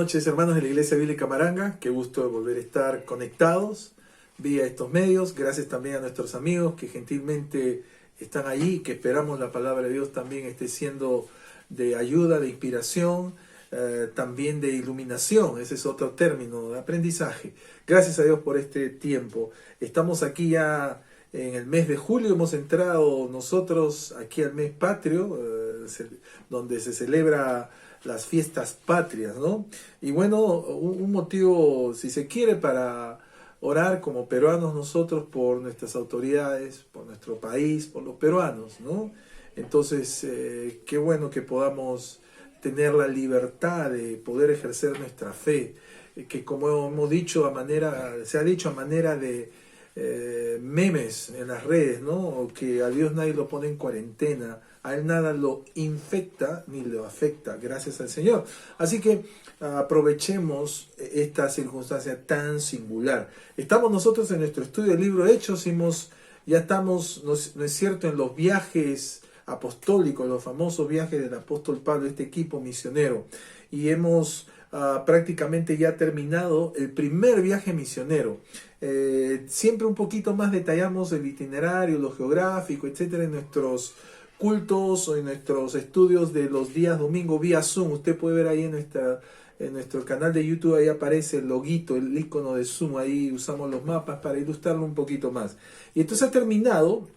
noches, hermanos de la Iglesia Bíblica Maranga. Qué gusto volver a estar conectados vía estos medios. Gracias también a nuestros amigos que gentilmente están allí, que esperamos la palabra de Dios también esté siendo de ayuda, de inspiración, también de iluminación. Ese es otro término, de aprendizaje. Gracias a Dios por este tiempo. Estamos aquí ya en el mes de julio. Hemos entrado nosotros aquí al mes patrio, donde se celebra las fiestas patrias, ¿no? Y bueno, un motivo, si se quiere, para orar como peruanos nosotros por nuestras autoridades, por nuestro país, por los peruanos, ¿no? Entonces, qué bueno que podamos tener la libertad de poder ejercer nuestra fe, que como hemos dicho se ha dicho a manera de memes en las redes, ¿no? Que a Dios nadie lo pone en cuarentena, a Él nada lo infecta ni lo afecta, gracias al Señor. Así que aprovechemos esta circunstancia tan singular. Estamos nosotros en nuestro estudio del libro de Hechos, ya estamos, ¿no es cierto?, en los viajes apostólicos, los famosos viajes del apóstol Pablo, este equipo misionero, y hemos prácticamente ya terminado el primer viaje misionero. Siempre un poquito más detallamos el itinerario, lo geográfico, etcétera, en nuestros cultos o en nuestros estudios de los días domingo vía Zoom. Usted puede ver ahí en nuestro canal de YouTube, ahí aparece el loguito, el icono de Zoom, ahí usamos los mapas para ilustrarlo un poquito más. Y entonces ha terminado,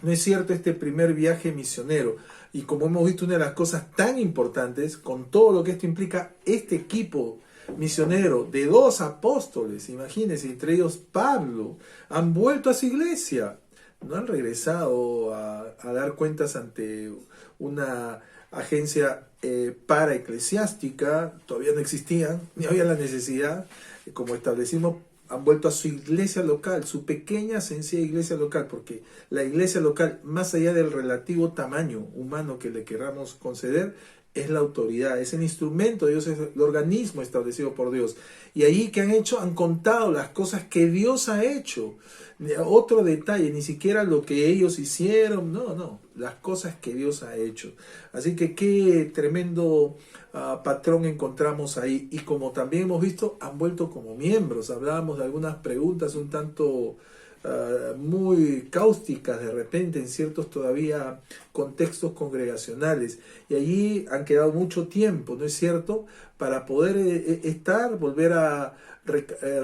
¿no es cierto?, este primer viaje misionero. Y como hemos visto, una de las cosas tan importantes, con todo lo que esto implica, este equipo misionero de 2 apóstoles, imagínense, entre ellos Pablo, han vuelto a su iglesia. No han regresado a dar cuentas ante una agencia paraeclesiástica, todavía no existían, ni había la necesidad, como establecimos. Han vuelto a su iglesia local, su pequeña, sencilla iglesia local, porque la iglesia local, más allá del relativo tamaño humano que le queramos conceder, es la autoridad, es el instrumento de Dios, es el organismo establecido por Dios. Y allí, ¿qué han hecho? Han contado las cosas que Dios ha hecho. Otro detalle, ni siquiera lo que ellos hicieron, no, las cosas que Dios ha hecho. Así que qué tremendo patrón encontramos ahí. Y como también hemos visto, han vuelto como miembros. Hablábamos de algunas preguntas un tanto muy cáusticas de repente en ciertos todavía contextos congregacionales, y allí han quedado mucho tiempo, ¿no es cierto?, para poder volver a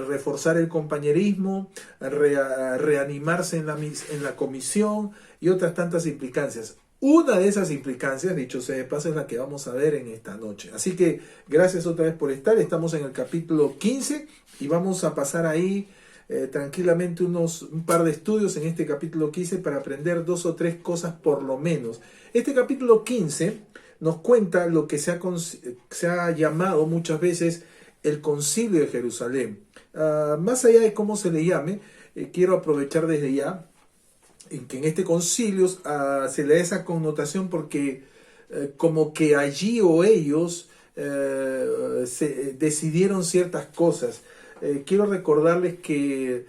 reforzar el compañerismo, reanimarse en la comisión y otras tantas implicancias. Una de esas implicancias, dicho sea de paso, es la que vamos a ver en esta noche. Así que gracias otra vez por estar. Estamos en el capítulo 15 y vamos a pasar ahí tranquilamente un par de estudios en este capítulo 15 para aprender 2 o 3 cosas por lo menos. Este capítulo 15 nos cuenta lo que se ha llamado muchas veces el Concilio de Jerusalén. Más allá de cómo se le llame, quiero aprovechar desde ya en que en este concilio se le da esa connotación porque como que allí o ellos se decidieron ciertas cosas. Quiero recordarles que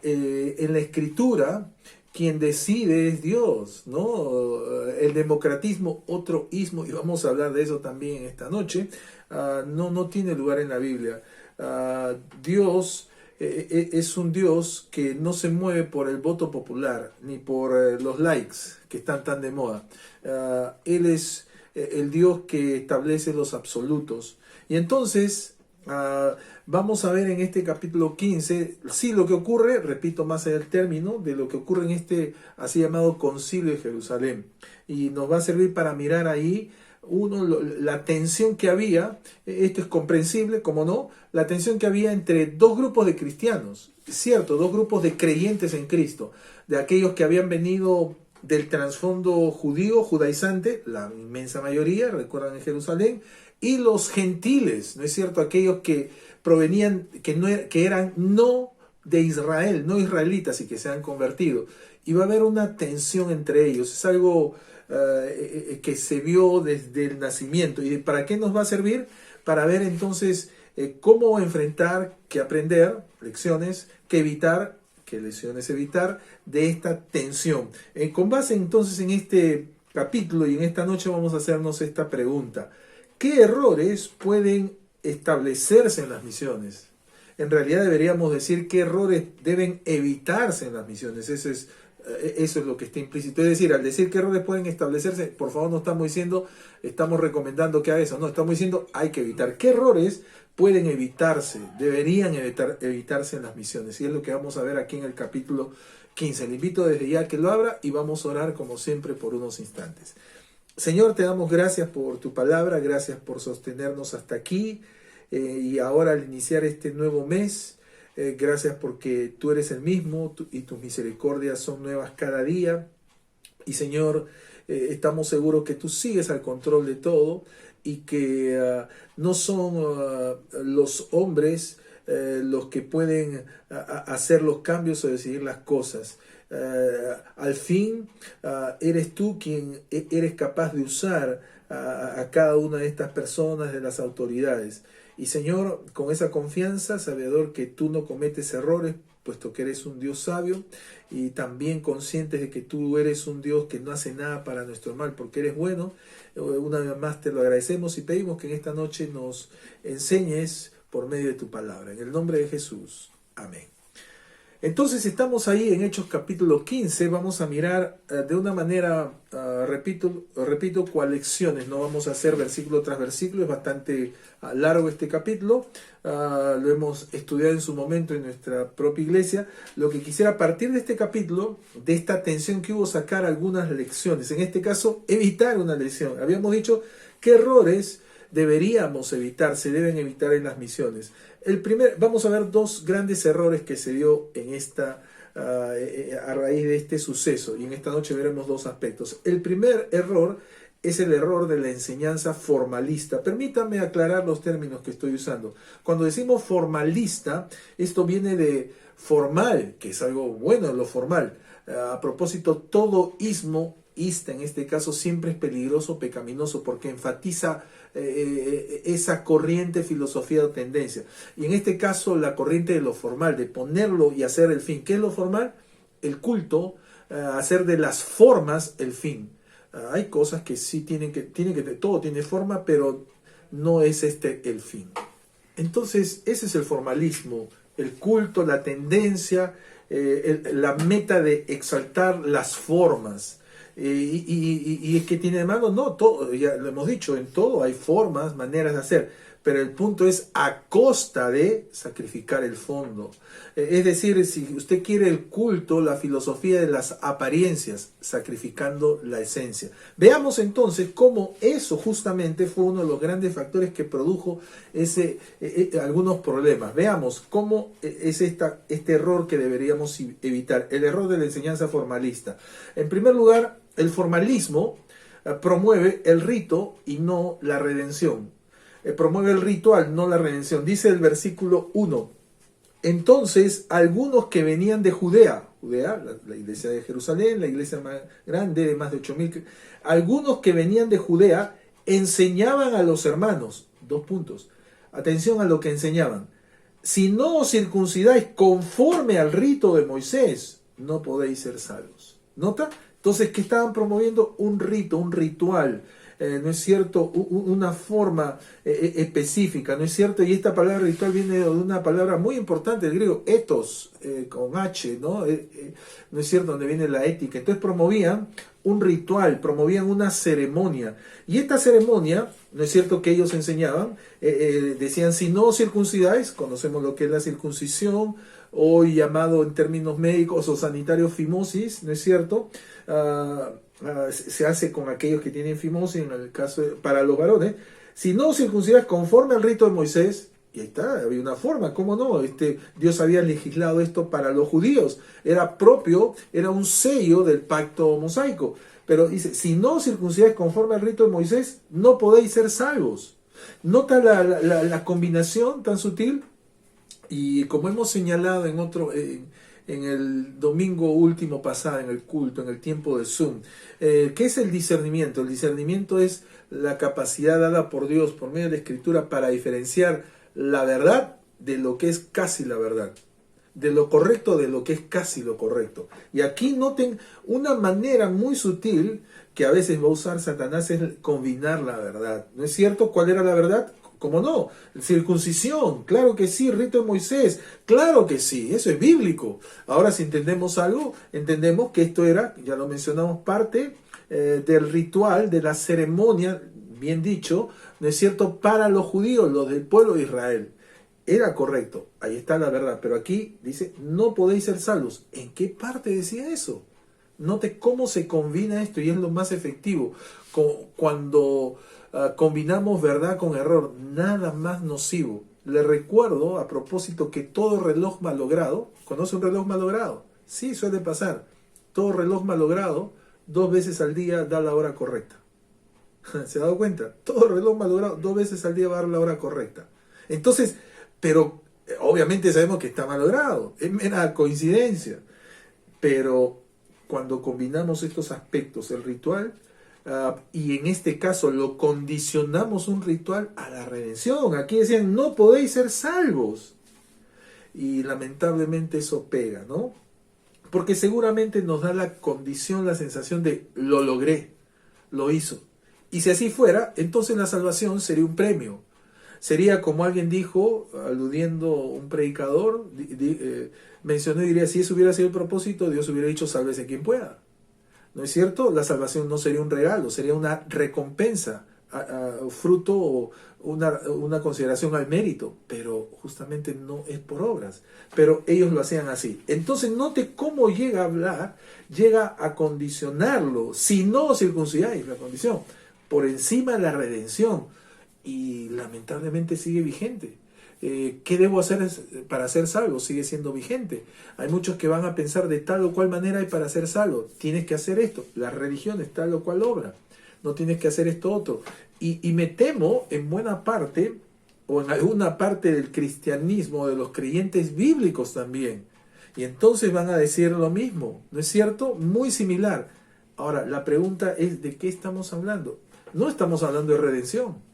en la Escritura quien decide es Dios, ¿no? El democratismo, otro ismo, y vamos a hablar de eso también esta noche, no tiene lugar en la Biblia. Dios es un Dios que no se mueve por el voto popular, ni por los likes que están tan de moda. Él es el Dios que establece los absolutos. Y entonces vamos a ver en este capítulo 15, sí, lo que ocurre, repito más allá del término, de lo que ocurre en este así llamado Concilio de Jerusalén. Y nos va a servir para mirar ahí, la tensión que había, esto es comprensible, como no, la tensión que había entre 2 grupos de cristianos, cierto, 2 grupos de creyentes en Cristo, de aquellos que habían venido del trasfondo judío, judaizante, la inmensa mayoría, recuerdan, en Jerusalén, y los gentiles, ¿no es cierto?, aquellos que provenían, que eran no de Israel, no israelitas y que se han convertido. Y va a haber una tensión entre ellos, es algo que se vio desde el nacimiento. ¿Y para qué nos va a servir? Para ver entonces cómo enfrentar, qué aprender, lecciones, qué evitar, qué lesiones evitar de esta tensión. Con base entonces en este capítulo y en esta noche vamos a hacernos esta pregunta. ¿Qué errores pueden establecerse en las misiones? En realidad deberíamos decir qué errores deben evitarse en las misiones. Eso es lo que está implícito. Es decir, al decir qué errores pueden establecerse, por favor no estamos diciendo, estamos recomendando que haga eso. No, estamos diciendo hay que evitar. ¿Qué errores pueden evitarse? Deberían evitarse en las misiones. Y es lo que vamos a ver aquí en el capítulo 15. Le invito desde ya a que lo abra y vamos a orar como siempre por unos instantes. Señor, te damos gracias por tu palabra, gracias por sostenernos hasta aquí y ahora al iniciar este nuevo mes, gracias porque tú eres el mismo y tus misericordias son nuevas cada día. Y Señor, estamos seguros que tú sigues al control de todo y que no son los hombres los que pueden hacer los cambios o decidir las cosas. Al fin eres tú quien eres capaz de usar a cada una de estas personas, de las autoridades. Y Señor, con esa confianza, sabedor que tú no cometes errores, puesto que eres un Dios sabio, y también conscientes de que tú eres un Dios que no hace nada para nuestro mal, porque eres bueno. Una vez más te lo agradecemos y pedimos que en esta noche nos enseñes por medio de tu palabra. En el nombre de Jesús. Amén. Entonces estamos ahí en Hechos capítulo 15, vamos a mirar de una manera, repito, colecciones, no vamos a hacer versículo tras versículo, es bastante largo este capítulo, lo hemos estudiado en su momento en nuestra propia iglesia. Lo que quisiera a partir de este capítulo, de esta tensión que hubo, sacar algunas lecciones, en este caso evitar una lección. Habíamos dicho qué errores deberíamos evitar, se deben evitar en las misiones. Vamos a ver dos grandes errores que se dio en a raíz de este suceso, y en esta noche veremos dos aspectos. El primer error es el error de la enseñanza formalista. Permítanme aclarar los términos que estoy usando. Cuando decimos formalista, esto viene de formal, que es algo bueno lo formal. A propósito, todo ismoísta en este caso siempre es peligroso, pecaminoso, porque enfatiza esa corriente, filosofía o tendencia. Y en este caso la corriente de lo formal, de ponerlo y hacer el fin. ¿Qué es lo formal? El culto, hacer de las formas el fin. Hay cosas que sí todo tiene forma, pero no es este el fin. Entonces ese es el formalismo, el culto, la tendencia, la meta de exaltar las formas. Y es que tiene de malo, no, todo, ya lo hemos dicho, en todo hay formas, maneras de hacer, pero el punto es a costa de sacrificar el fondo. Es decir, si usted quiere el culto, la filosofía de las apariencias, sacrificando la esencia. Veamos entonces cómo eso justamente fue uno de los grandes factores que produjo algunos problemas. Veamos cómo es este error que deberíamos evitar, el error de la enseñanza formalista. En primer lugar, el formalismo promueve el rito y no la redención. Promueve el ritual, no la redención. Dice el versículo 1. Entonces, algunos que venían de Judea, la iglesia de Jerusalén, la iglesia más grande de más de 8.000, algunos que venían de Judea enseñaban a los hermanos. 2 puntos. Atención a lo que enseñaban. Si no os circuncidáis conforme al rito de Moisés, no podéis ser salvos. ¿Nota? Entonces, ¿qué estaban promoviendo? Un rito, un ritual. ¿No es cierto? Una forma específica, ¿no es cierto? Y esta palabra ritual viene de una palabra muy importante, el griego, ethos, con H, ¿no? ¿No es cierto? Donde viene la ética. Entonces promovían un ritual, promovían una ceremonia. Y esta ceremonia, ¿no es cierto? Que ellos enseñaban, decían, si no circuncidáis, conocemos lo que es la circuncisión, hoy llamado en términos médicos o sanitarios fimosis, ¿no es cierto? Se hace con aquellos que tienen fimosis, en el caso para los varones. Si no circuncidas conforme al rito de Moisés, y ahí está, había una forma, ¿cómo no? Dios había legislado esto para los judíos, era propio, era un sello del pacto mosaico. Pero dice, si no circuncidáis conforme al rito de Moisés, no podéis ser salvos. ¿Nota la combinación tan sutil? Y como hemos señalado en el domingo último pasado, en el culto, en el tiempo de Zoom, ¿qué es el discernimiento? El discernimiento es la capacidad dada por Dios por medio de la Escritura para diferenciar la verdad de lo que es casi la verdad. de lo correcto, de lo que es casi lo correcto. Y aquí noten una manera muy sutil que a veces va a usar Satanás, es combinar la verdad. ¿No es cierto? ¿Cuál era la verdad? ¿Cómo no? Circuncisión, claro que sí. Rito de Moisés, claro que sí. Eso es bíblico. Ahora, si entendemos algo, entendemos que esto era, ya lo mencionamos, parte del ritual, de la ceremonia, bien dicho, ¿no es cierto?, para los judíos, los del pueblo de Israel. Era correcto, ahí está la verdad, pero aquí dice, no podéis ser salvos. ¿En qué parte decía eso? Note cómo se combina esto y es lo más efectivo. Cuando combinamos verdad con error, nada más nocivo. Le recuerdo, a propósito, que todo reloj malogrado, ¿conoce un reloj malogrado? Sí, suele pasar. Todo reloj malogrado, 2 veces al día da la hora correcta. ¿Se ha dado cuenta? Todo reloj malogrado, 2 veces al día va a dar la hora correcta. Entonces, pero obviamente sabemos que está malogrado, es mera coincidencia. Pero cuando combinamos estos aspectos, el ritual, y en este caso lo condicionamos un ritual a la redención. Aquí decían, no podéis ser salvos. Y lamentablemente eso pega, ¿no? Porque seguramente nos da la condición, la sensación de lo logré, lo hizo. Y si así fuera, entonces la salvación sería un premio. Sería como alguien dijo, aludiendo a un predicador, mencionó y diría, si eso hubiera sido el propósito, Dios hubiera dicho, sálvese quien pueda. ¿No es cierto? La salvación no sería un regalo, sería una recompensa, fruto o una consideración al mérito, pero justamente no es por obras. Pero ellos lo hacían así. Entonces note cómo llega a hablar, llega a condicionarlo, si no circuncidáis, la condición, por encima de la redención. Y lamentablemente sigue vigente. ¿Qué debo hacer para ser salvo? Sigue siendo vigente. Hay muchos que van a pensar de tal o cual manera y para ser salvo tienes que hacer esto. Las religiones tal o cual obra. No tienes que hacer esto otro. Y me temo en buena parte, o en alguna parte del cristianismo, de los creyentes bíblicos también. Y entonces van a decir lo mismo. ¿No es cierto? Muy similar. Ahora, la pregunta es, ¿de qué estamos hablando? No estamos hablando de redención.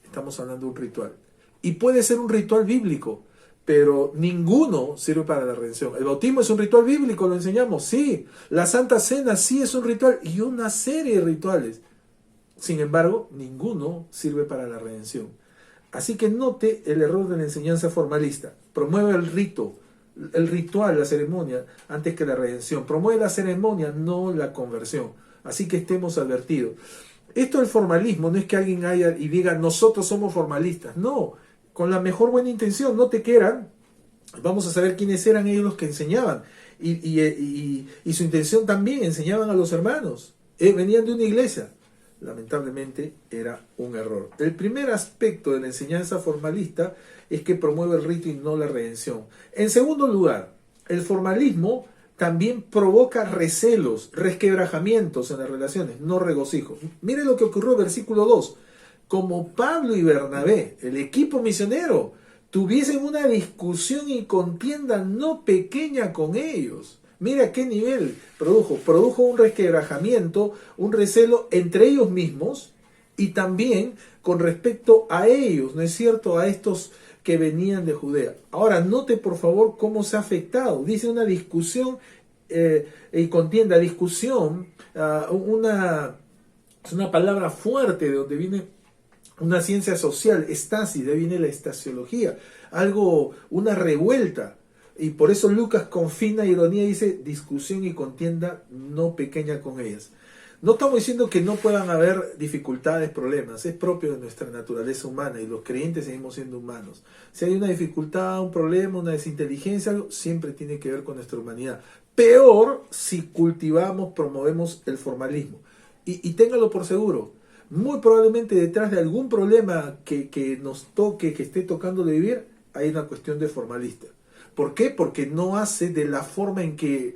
Estamos hablando de un ritual. Y puede ser un ritual bíblico, pero ninguno sirve para la redención. El bautismo es un ritual bíblico, lo enseñamos, sí. La Santa Cena sí es un ritual y una serie de rituales. Sin embargo, ninguno sirve para la redención. Así que note el error de la enseñanza formalista. Promueve el rito, el ritual, la ceremonia, antes que la redención. Promueve la ceremonia, no la conversión. Así que estemos advertidos. Esto del formalismo no es que alguien haya y diga nosotros somos formalistas. No, con la mejor buena intención, no te quieran. Vamos a saber quiénes eran ellos los que enseñaban. Y su intención también, enseñaban a los hermanos. Venían de una iglesia. Lamentablemente era un error. El primer aspecto de la enseñanza formalista es que promueve el rito y no la redención. En segundo lugar, el formalismo también provoca recelos, resquebrajamientos en las relaciones, no regocijos. Mire lo que ocurrió en versículo 2. Como Pablo y Bernabé, el equipo misionero, tuviesen una discusión y contienda no pequeña con ellos. Mira qué nivel produjo. Produjo un resquebrajamiento, un recelo entre ellos mismos y también con respecto a ellos, ¿no es cierto? A estos que venían de Judea. Ahora, note por favor cómo se ha afectado. Dice una discusión y contienda. Discusión, es una palabra fuerte de donde viene una ciencia social, estasis, de ahí viene la estasiología. Algo, una revuelta. Y por eso Lucas con fina ironía dice discusión y contienda no pequeña con ellas. No estamos diciendo que no puedan haber dificultades, problemas. Es propio de nuestra naturaleza humana y los creyentes seguimos siendo humanos. Si hay una dificultad, un problema, una desinteligencia, algo, siempre tiene que ver con nuestra humanidad. Peor si cultivamos, promovemos el formalismo. Y téngalo por seguro. Muy probablemente detrás de algún problema que nos toque, que esté tocando de vivir, hay una cuestión de formalista. ¿Por qué? Porque no hace de la forma en que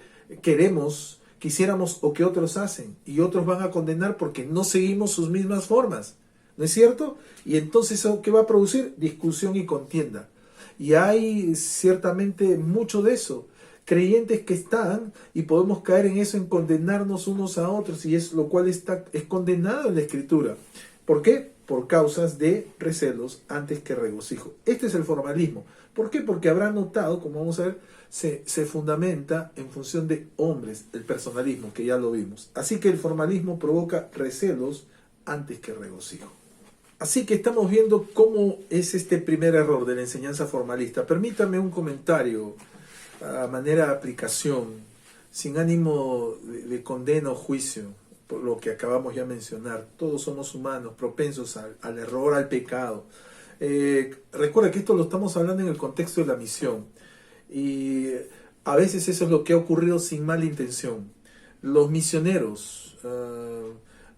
quisiéramos o que otros hacen. Y otros van a condenar porque no seguimos sus mismas formas. ¿No es cierto? Y entonces, ¿qué va a producir? Discusión y contienda. Y hay ciertamente mucho de eso. Creyentes que están, y podemos caer en eso, en condenarnos unos a otros, y es lo cual es condenado en la Escritura. ¿Por qué? por causas de recelos antes que regocijo. Este es el formalismo. ¿Por qué? Porque habrán notado, como vamos a ver, se fundamenta en función de hombres, el personalismo, que ya lo vimos. Así que el formalismo provoca recelos antes que regocijo. Así que estamos viendo cómo es este primer error de la enseñanza formalista. Permítame un comentario a manera de aplicación, sin ánimo de condena o juicio, por lo que acabamos ya de mencionar. Todos somos humanos, propensos al error, al pecado. Recuerda que esto lo estamos hablando en el contexto de la misión. Y a veces eso es lo que ha ocurrido sin mala intención. Los misioneros,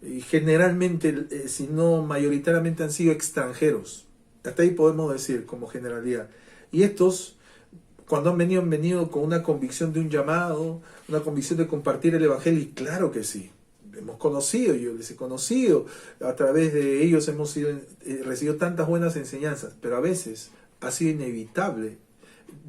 y generalmente, si no mayoritariamente, han sido extranjeros. Hasta ahí podemos decir como generalidad. Y estos, cuando han venido con una convicción de un llamado, una convicción de compartir el Evangelio, y claro que sí. Hemos conocido, yo les he conocido, a través de ellos hemos recibido tantas buenas enseñanzas, pero a veces ha sido inevitable,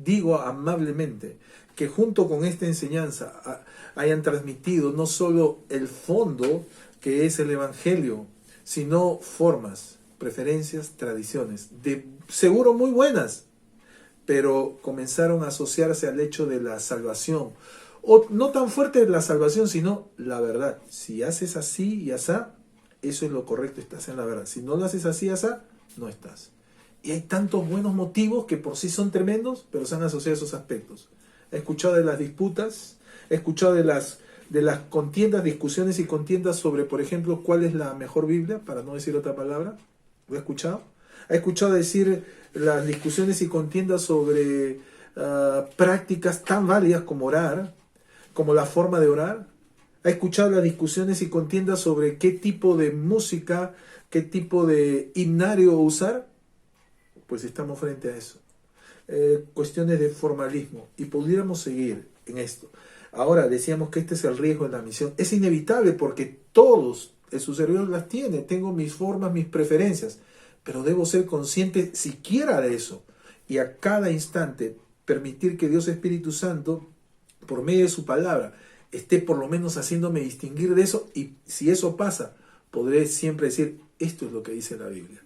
digo amablemente, que junto con esta enseñanza hayan transmitido no solo el fondo que es el Evangelio, sino formas, preferencias, tradiciones, de seguro muy buenas, pero comenzaron a asociarse al hecho de la salvación. O no tan fuerte la salvación, sino la verdad. Si haces así y asá, eso es lo correcto, estás en la verdad. Si no lo haces así y asá, no estás. Y hay tantos buenos motivos que por sí son tremendos, pero se han asociado a esos aspectos. He escuchado de las disputas, he escuchado de las contiendas, discusiones y contiendas sobre, por ejemplo, cuál es la mejor Biblia, para no decir otra palabra. ¿Lo he escuchado? He escuchado decir las discusiones y contiendas sobre prácticas tan válidas como orar, como la forma de orar. Ha escuchado las discusiones y contiendas sobre qué tipo de música, qué tipo de himnario usar. Pues estamos frente a eso. Cuestiones de formalismo. Y pudiéramos seguir en esto. Ahora, decíamos que este es el riesgo de la misión. Es inevitable porque todos, su servidor las tiene. Tengo mis formas, mis preferencias. Pero debo ser consciente siquiera de eso. Y a cada instante permitir que Dios Espíritu Santo, por medio de su palabra, esté por lo menos haciéndome distinguir de eso, y si eso pasa, podré siempre decir, esto es lo que dice la Biblia,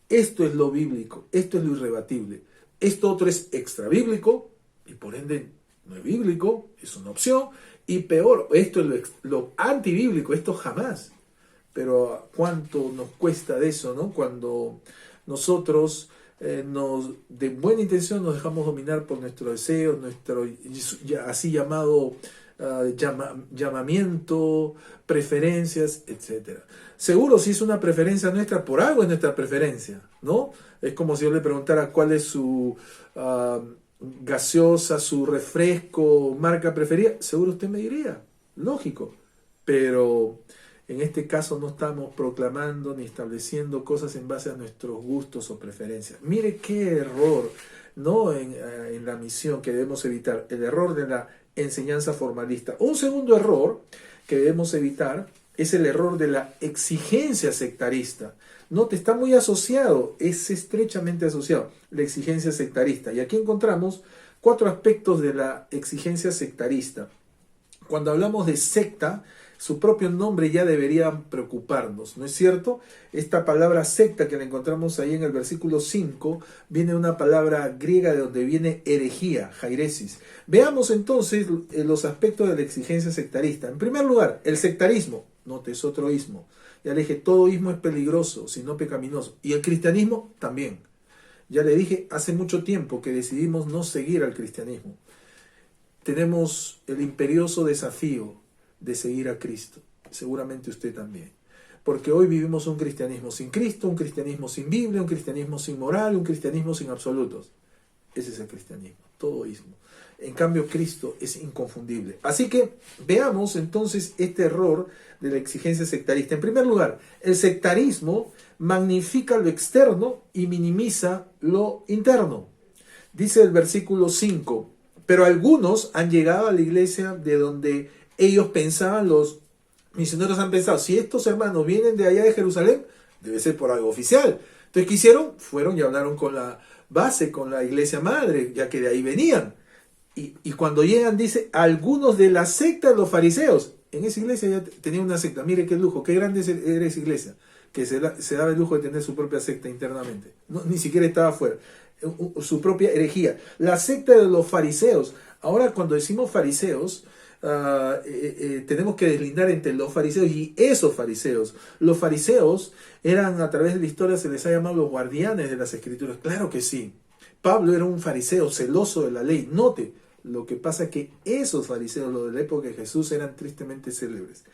esto es lo bíblico, esto es lo irrebatible, esto otro es extra bíblico, y por ende no es bíblico, es una opción, y peor, esto es lo antibíblico, esto jamás. Pero ¿cuánto nos cuesta de eso, no? Cuando nosotros de buena intención nos dejamos dominar por nuestro deseo, nuestro así llamado llamamiento, preferencias, etc. Seguro, si es una preferencia nuestra, por algo es nuestra preferencia, ¿no? Es como si yo le preguntara cuál es su gaseosa, su refresco, marca preferida. Seguro usted me diría, lógico, pero en este caso no estamos proclamando ni estableciendo cosas en base a nuestros gustos o preferencias. Mire qué error, ¿no? En la misión que debemos evitar, el error de la enseñanza formalista. Un segundo error que debemos evitar es el error de la exigencia sectarista. Note, está muy asociado, es estrechamente asociado, la exigencia sectarista. Y aquí encontramos 4 aspectos de la exigencia sectarista. Cuando hablamos de secta, su propio nombre ya debería preocuparnos, ¿no es cierto? Esta palabra secta que la encontramos ahí en el versículo 5, viene de una palabra griega de donde viene herejía, jairesis. Veamos entonces los aspectos de la exigencia sectarista. En primer lugar, el sectarismo. Note, es otro ismo. Ya le dije, todo ismo es peligroso, si no pecaminoso. Y el cristianismo también. Ya le dije, hace mucho tiempo que decidimos no seguir al cristianismo. Tenemos el imperioso desafío de seguir a Cristo. Seguramente usted también. Porque hoy vivimos un cristianismo sin Cristo, un cristianismo sin Biblia, un cristianismo sin moral, un cristianismo sin absolutos. Ese es el cristianismo, todo ismo. En cambio, Cristo es inconfundible. Así que veamos entonces este error de la exigencia sectarista. En primer lugar, el sectarismo magnifica lo externo y minimiza lo interno. Dice el versículo 5, pero algunos han llegado a la iglesia de donde ellos pensaban, los misioneros han pensado, si estos hermanos vienen de allá de Jerusalén, debe ser por algo oficial. Entonces, ¿qué hicieron? Fueron y hablaron con la base, con la iglesia madre, ya que de ahí venían. Y cuando llegan, dice, algunos de la secta de los fariseos. En esa iglesia ya tenía una secta. Mire qué lujo, qué grande era esa iglesia. que se daba el lujo de tener su propia secta internamente. No, ni siquiera estaba afuera. Su propia herejía. La secta de los fariseos. Ahora cuando decimos fariseos, tenemos que deslindar entre los fariseos y esos fariseos. Los fariseos eran, a través de la historia se les ha llamado los guardianes de las escrituras. Claro que sí. Pablo era un fariseo celoso de la ley. Note, lo que pasa es que esos fariseos, los de la época de Jesús, eran tristemente célebres.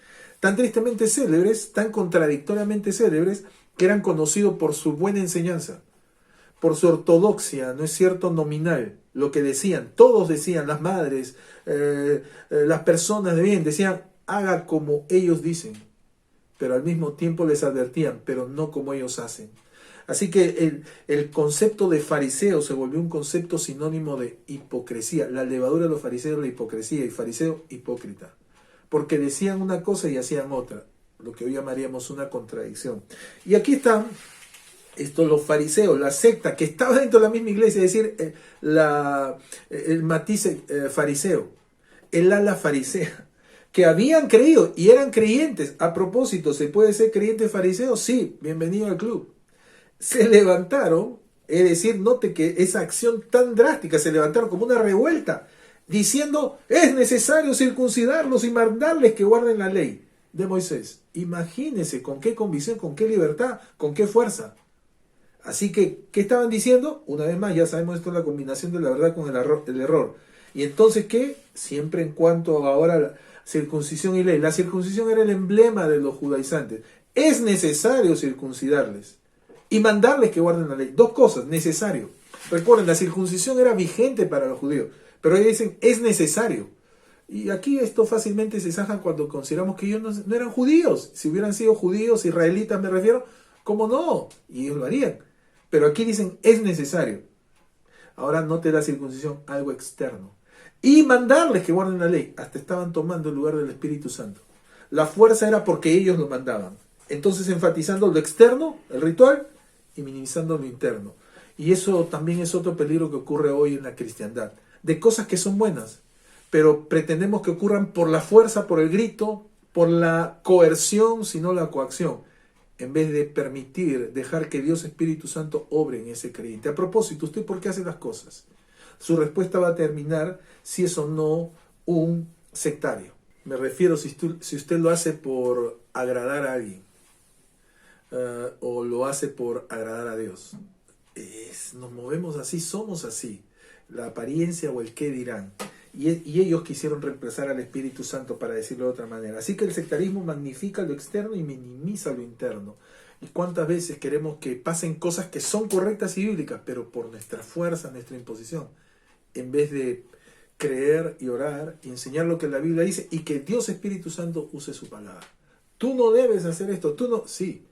Tan tristemente célebres, tan contradictoriamente célebres, que eran conocidos por su buena enseñanza, por su ortodoxia, ¿no es cierto?, nominal. Lo que decían, todos decían, las madres, las personas de bien, decían, haga como ellos dicen, pero al mismo tiempo les advertían, pero no como ellos hacen. Así que el concepto de fariseo se volvió un concepto sinónimo de hipocresía. La levadura de los fariseos era la hipocresía, y fariseo, hipócrita. Porque decían una cosa y hacían otra, lo que hoy llamaríamos una contradicción. Y aquí están los fariseos, la secta que estaba dentro de la misma iglesia, es decir, el matiz fariseo, el ala farisea, que habían creído y eran creyentes. A propósito, ¿se puede ser creyente fariseo? Sí, bienvenido al club. Se levantaron, es decir, note que esa acción tan drástica, se levantaron como una revuelta, diciendo, es necesario circuncidarlos y mandarles que guarden la ley de Moisés. Imagínense con qué convicción, con qué libertad, con qué fuerza. Así que, ¿qué estaban diciendo? Una vez más, ya sabemos esto es la combinación de la verdad con el error. Y entonces, ¿qué? Siempre en cuanto ahora a la circuncisión y ley. La circuncisión era el emblema de los judaizantes. Es necesario circuncidarles y mandarles que guarden la ley. Dos cosas, necesario. Recuerden, la circuncisión era vigente para los judíos, pero ellos dicen, es necesario. Y aquí esto fácilmente se saca cuando consideramos que ellos no eran judíos. Si hubieran sido judíos, israelitas me refiero, ¿cómo no? Y ellos lo harían. Pero aquí dicen, es necesario. Ahora no te da circuncisión, algo externo. Y mandarles que guarden la ley. Hasta estaban tomando el lugar del Espíritu Santo. La fuerza era porque ellos lo mandaban. Entonces enfatizando lo externo, el ritual, y minimizando lo interno. Y eso también es otro peligro que ocurre hoy en la cristiandad. De cosas que son buenas, pero pretendemos que ocurran por la fuerza, por el grito, por la coerción, sino la coacción, en vez de permitir, dejar que Dios Espíritu Santo obre en ese creyente. A propósito, ¿usted por qué hace las cosas? Su respuesta va a terminar si es o no un sectario. Me refiero si usted lo hace por agradar a alguien, o lo hace por agradar a Dios. Nos movemos así, somos así. La apariencia o el qué dirán. Y ellos quisieron reemplazar al Espíritu Santo, para decirlo de otra manera. Así que el sectarismo magnifica lo externo y minimiza lo interno. ¿Y cuántas veces queremos que pasen cosas que son correctas y bíblicas, pero por nuestra fuerza, nuestra imposición, en vez de creer y orar y enseñar lo que la Biblia dice y que Dios Espíritu Santo use su palabra? Tú no debes hacer esto, tú no... Sí,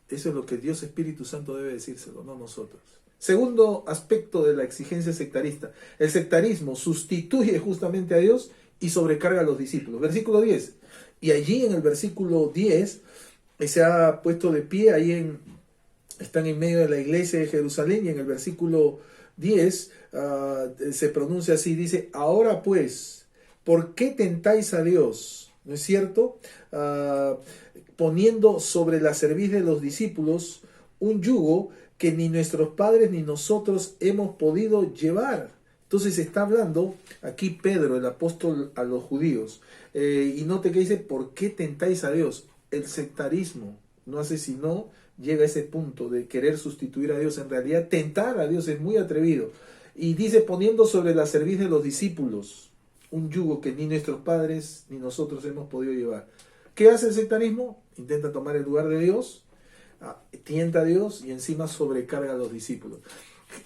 eso es lo que Dios Espíritu Santo debe decírselo, no nosotros. Segundo aspecto de la exigencia sectarista. El sectarismo sustituye justamente a Dios y sobrecarga a los discípulos. Versículo 10. Y allí en el versículo 10 se ha puesto de pie, están en medio de la iglesia de Jerusalén, y en el versículo 10 se pronuncia así, dice, ahora pues, ¿por qué tentáis a Dios? ¿No es cierto? Poniendo sobre la cerviz de los discípulos un yugo que ni nuestros padres ni nosotros hemos podido llevar. Entonces está hablando aquí Pedro, el apóstol, a los judíos. Y note que dice, ¿por qué tentáis a Dios? El sectarismo no hace sino llega a ese punto de querer sustituir a Dios. En realidad, tentar a Dios es muy atrevido. Y dice, poniendo sobre la cerviz de los discípulos un yugo que ni nuestros padres ni nosotros hemos podido llevar. ¿Qué hace el sectarismo? Intenta tomar el lugar de Dios, tienta a Dios y encima sobrecarga a los discípulos.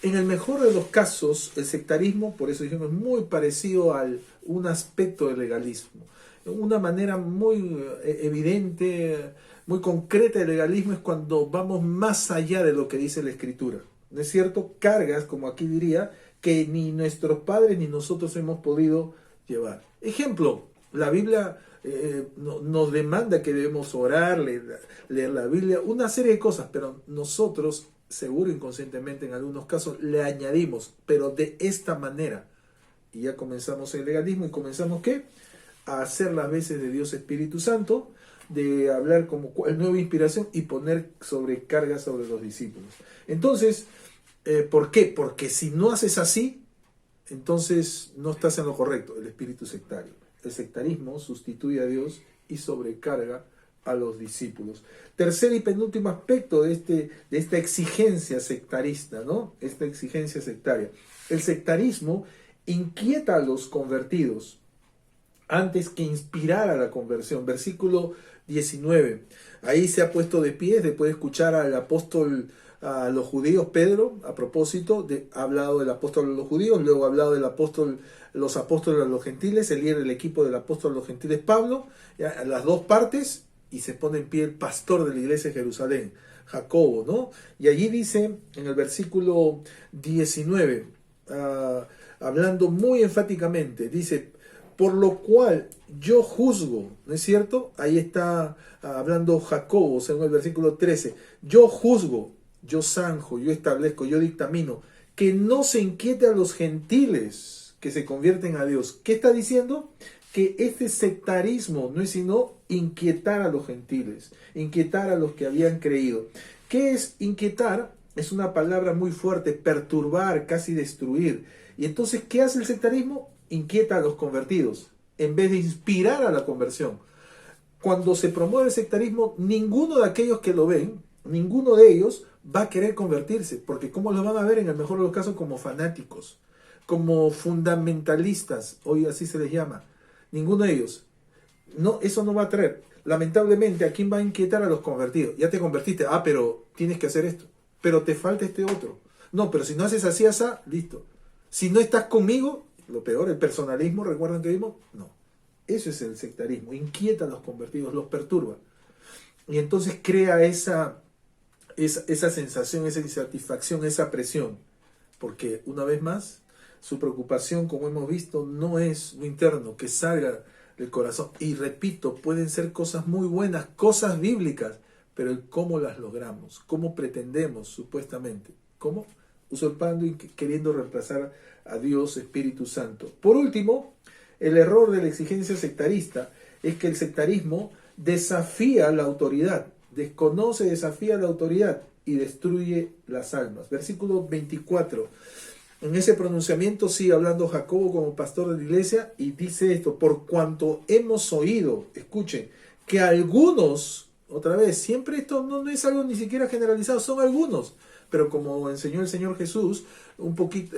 En el mejor de los casos, el sectarismo, por eso dijimos, es muy parecido a un aspecto del legalismo. Una manera muy evidente, muy concreta del legalismo es cuando vamos más allá de lo que dice la Escritura. ¿No es cierto? Cargas, como aquí diría, que ni nuestros padres ni nosotros hemos podido llevar. Ejemplo, la Biblia nos demanda que debemos orar, leer la Biblia, una serie de cosas, pero nosotros, seguro inconscientemente en algunos casos, le añadimos, pero de esta manera. Y ya comenzamos el legalismo y comenzamos ¿qué? A hacer las veces de Dios Espíritu Santo, de hablar como nueva inspiración y poner sobrecarga sobre los discípulos. Entonces, ¿por qué? Porque si no haces así, entonces no estás en lo correcto, el espíritu sectario. El sectarismo sustituye a Dios y sobrecarga a los discípulos. Tercer y penúltimo aspecto de esta exigencia sectarista, ¿no? Esta exigencia sectaria. El sectarismo inquieta a los convertidos antes que inspirar a la conversión. Versículo 19. Ahí se ha puesto de pie después de escuchar al apóstol a los judíos, Pedro, a propósito, ha hablado del apóstol a los judíos, luego ha hablado del apóstol, los apóstoles a los gentiles, el líder del equipo del apóstol a los gentiles, Pablo, ya, las dos partes, y se pone en pie el pastor de la iglesia de Jerusalén, Jacobo, ¿no? Y allí dice, en el versículo 19, hablando muy enfáticamente, dice, por lo cual yo juzgo, ¿no es cierto? Ahí está hablando Jacobo, según el versículo 13, yo juzgo, yo zanjo, yo establezco, yo dictamino, que no se inquiete a los gentiles que se convierten a Dios. ¿Qué está diciendo? Que este sectarismo no es sino inquietar a los gentiles, inquietar a los que habían creído. ¿Qué es inquietar? Es una palabra muy fuerte, perturbar, casi destruir. Y entonces, ¿qué hace el sectarismo? Inquieta a los convertidos, en vez de inspirar a la conversión. Cuando se promueve el sectarismo, ninguno de aquellos que lo ven, ninguno de ellos va a querer convertirse, porque ¿cómo los van a ver? En el mejor de los casos como fanáticos, como fundamentalistas, hoy así se les llama. Ninguno de ellos. No, eso no va a traer. Lamentablemente, ¿a quién va a inquietar? A los convertidos. Ya te convertiste, pero tienes que hacer esto, pero te falta este otro. No, pero si no haces así, listo. Si no estás conmigo, lo peor, el personalismo, ¿recuerdan que vimos? No. Eso es el sectarismo, inquieta a los convertidos, los perturba. Y entonces crea esa sensación, esa insatisfacción, esa presión. Porque, una vez más, su preocupación, como hemos visto, no es lo interno, que salga del corazón. Y repito, pueden ser cosas muy buenas, cosas bíblicas, pero el cómo las logramos, cómo pretendemos, supuestamente. ¿Cómo? Usurpando y queriendo reemplazar a Dios, Espíritu Santo. Por último, el error de la exigencia sectarista es que el sectarismo desafía la autoridad, desconoce, desafía la autoridad y destruye las almas. Versículo 24. En ese pronunciamiento sigue hablando Jacobo como pastor de la iglesia y dice esto: por cuanto hemos oído, escuchen, que algunos, otra vez, siempre esto no es algo ni siquiera generalizado, son algunos, pero como enseñó el Señor Jesús, un poquito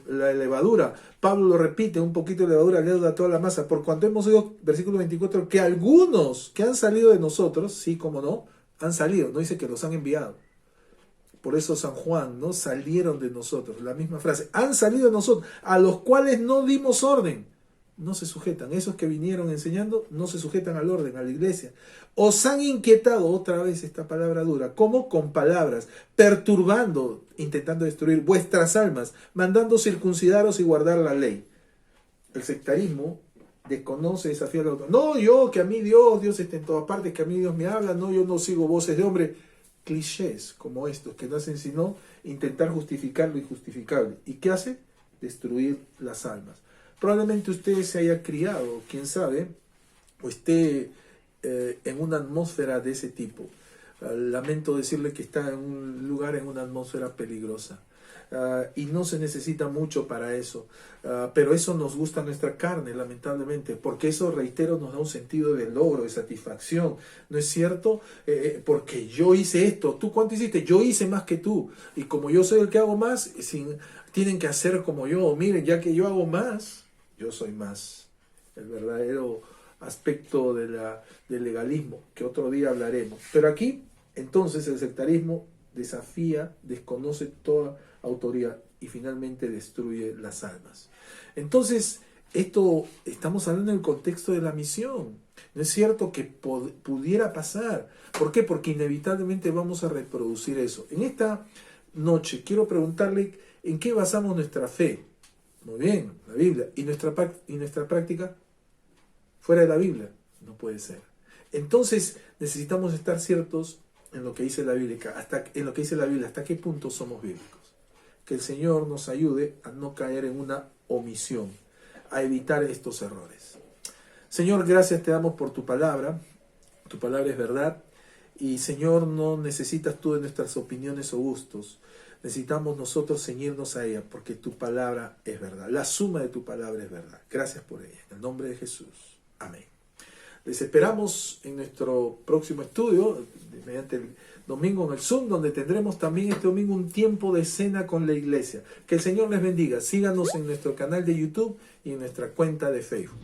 la levadura, Pablo lo repite, un poquito de levadura leuda a toda la masa, por cuanto hemos oído, versículo 24, que algunos que han salido de nosotros, sí, como no, han salido, no dice que los han enviado. Por eso San Juan, ¿no? Salieron de nosotros, la misma frase, han salido de nosotros, a los cuales no dimos orden. No se sujetan, esos que vinieron enseñando no se sujetan al orden, a la iglesia. Os han inquietado, otra vez esta palabra dura, ¿cómo? Con palabras, perturbando, intentando destruir vuestras almas, mandando circuncidaros y guardar la ley. El sectarismo desconoce, desafía al otro. No, yo, que a mí Dios está en todas partes, que a mí Dios me habla, no, yo no sigo voces de hombre. Clichés como estos, que no hacen sino intentar justificar lo injustificable. ¿Y qué hace? Destruir las almas. Probablemente usted se haya criado, quién sabe, o esté en una atmósfera de ese tipo. Lamento decirle que está en un lugar, en una atmósfera peligrosa. Y no se necesita mucho para eso. Pero eso nos gusta a nuestra carne, lamentablemente, porque eso, reitero, nos da un sentido de logro, de satisfacción. ¿No es cierto? Porque yo hice esto. ¿Tú cuánto hiciste? Yo hice más que tú. Y como yo soy el que hago más, tienen que hacer como yo. Miren, ya que yo hago más, yo soy más. El verdadero aspecto del legalismo, que otro día hablaremos. Pero aquí, entonces, el sectarismo desafía, desconoce toda autoridad y finalmente destruye las almas. Entonces, esto estamos hablando en el contexto de la misión. No es cierto que pudiera pasar. ¿Por qué? Porque inevitablemente vamos a reproducir eso. En esta noche quiero preguntarle en qué basamos nuestra fe. Muy bien, la Biblia. ¿Y nuestra práctica? Fuera de la Biblia, no puede ser. Entonces necesitamos estar ciertos en lo que dice la Biblia, hasta qué punto somos bíblicos. Que el Señor nos ayude a no caer en una omisión, a evitar estos errores. Señor, gracias te damos por tu palabra. Tu palabra es verdad. Y Señor, no necesitas tú de nuestras opiniones o gustos. Necesitamos nosotros ceñirnos a ella, porque tu palabra es verdad. La suma de tu palabra es verdad. Gracias por ella. En el nombre de Jesús. Amén. Les esperamos en nuestro próximo estudio, mediante el domingo en el Zoom, donde tendremos también este domingo un tiempo de cena con la iglesia. Que el Señor les bendiga. Síganos en nuestro canal de YouTube y en nuestra cuenta de Facebook.